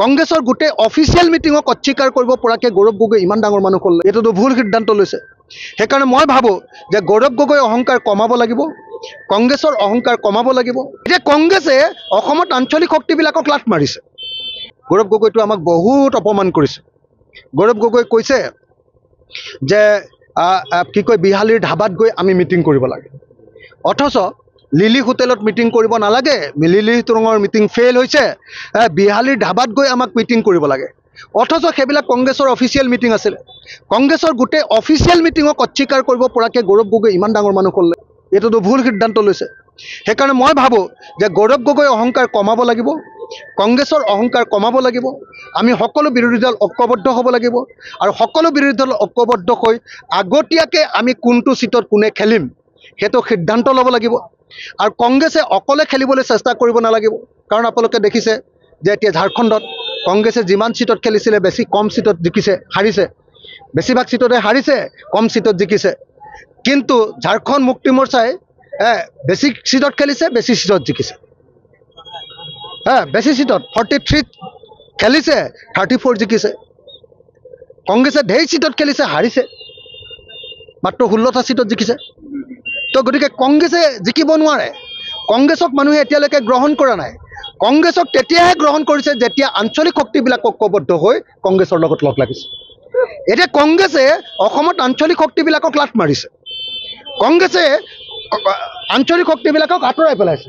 কংগ্ৰেছৰ গোটেই অফিচিয়েল মিটিঙক অস্বীকাৰ কৰিব পৰাকৈ গৌৰৱ গগৈ ইমান ডাঙৰ মানুহ হ'ল এইটোতো ভুল সিদ্ধান্ত লৈছে। সেইকাৰণে মই ভাবোঁ যে গৌৰৱ গগৈ অহংকাৰ কমাব লাগিব, কংগ্ৰেছৰ অহংকাৰ কমাব লাগিব। এতিয়া কংগ্ৰেছে অসমত আঞ্চলিক শক্তিবিলাকক লাট মাৰিছে। গৌৰৱ গগৈটো আমাক বহুত অপমান কৰিছে। গৌৰৱ গগৈ কৈছে যে কি কয় বিহালীৰ ধাবাত গৈ আমি মিটিং কৰিব লাগে, অথচ লিলি হোটেলত মিটিং কৰিব নালাগে, লিলি ষ্ট্ৰঙৰ মিটিং ফেইল হৈছে, বিহালীৰ ধাবাত গৈ আমাক মিটিং কৰিব লাগে, অথচ সেইবিলাক কংগ্ৰেছৰ অফিচিয়েল মিটিং আছিলে। কংগ্ৰেছৰ গোটেই অফিচিয়েল মিটিঙক অস্বীকাৰ কৰিব পৰাকৈ গৌৰৱ গগৈ ইমান ডাঙৰ মানুহ হ'ল এইটোতো ভুল সিদ্ধান্ত লৈছে। সেইকাৰণে মই ভাবোঁ যে গৌৰৱ গগৈ অহংকাৰ কমাব লাগিব, কংগ্ৰেছৰ অহংকাৰ কমাব লাগিব। আমি সকলো বিৰোধী দল ঐক্যবদ্ধ হ'ব লাগিব আৰু সকলো বিৰোধী দল ঐক্যবদ্ধ হৈ আগতীয়াকৈ আমি কোনটো চিটত কোনে খেলিম সেইটো সিদ্ধান্ত ল'ব লাগিব। আৰু কংগ্ৰেছে অকলে খেলিবলৈ চেষ্টা কৰিব নালাগিব, কাৰণ আপোনালোকে দেখিছে যে এতিয়া ঝাৰখণ্ডত কংগ্ৰেছে যিমান চিটত খেলিছিলে বেছি কম চিটত জিকিছে, হাৰিছে, বেছিভাগ চিটতে হাৰিছে, কম চিটত জিকিছে। কিন্তু ঝাৰখণ্ড মুক্তি মৰ্চাই বেছি চিটত খেলিছে, বেছি চিটত জিকিছে। বেছি চিটত 43 খেলিছে, 34 জিকিছে। কংগ্ৰেছে ঢেৰ চিটত খেলিছে, হাৰিছে, মাত্ৰ 16টা চিটত জিকিছে। তো গতিকে কংগ্ৰেছে জিকিব নোৱাৰে। কংগ্ৰেছক মানুহে এতিয়ালৈকে গ্ৰহণ কৰা নাই। কংগ্ৰেছক তেতিয়াহে গ্ৰহণ কৰিছে যেতিয়া আঞ্চলিক শক্তিবিলাক ঐক্যবদ্ধ হৈ কংগ্ৰেছৰ লগত লগ লাগিছে। এতিয়া কংগ্ৰেছে অসমত আঞ্চলিক শক্তিবিলাকক লাট মাৰিছে, কংগ্ৰেছে আঞ্চলিক শক্তিবিলাকক আঁতৰাই পেলাইছে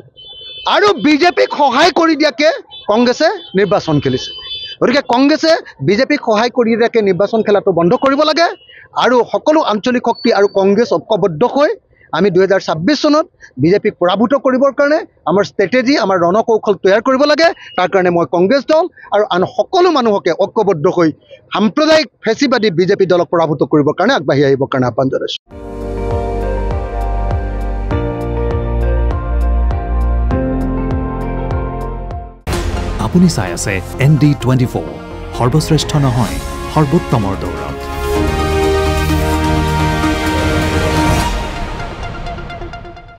আৰু বিজেপিক সহায় কৰি দিয়াকৈ কংগ্ৰেছে নিৰ্বাচন খেলিছে। গতিকে কংগ্ৰেছে বিজেপিক সহায় কৰি দিয়াকৈ নিৰ্বাচন খেলাটো বন্ধ কৰিব লাগে আৰু সকলো আঞ্চলিক শক্তি আৰু কংগ্ৰেছ ঐক্যবদ্ধ হৈ আমি 2026 চনত বিজেপিক পৰাভূত কৰিবৰ কাৰণে আমাৰ ষ্ট্ৰেটেজি, আমাৰ ৰণকৌশল তৈয়াৰ কৰিব লাগে। তাৰ কাৰণে মই কংগ্ৰেছ দল আৰু আন সকলো মানুহকে ঐক্যবদ্ধ হৈ সাম্প্ৰদায়িক ফেচিবাদী বিজেপি দলক পৰাভূত কৰিবৰ কাৰণে আগবাঢ়ি আহিবৰ কাৰণে আহ্বান জনাইছোঁ। আপুনি চাই আছে ND24, সৰ্বশ্ৰেষ্ঠ নহয় সৰ্বোত্তমৰ দৌৰ।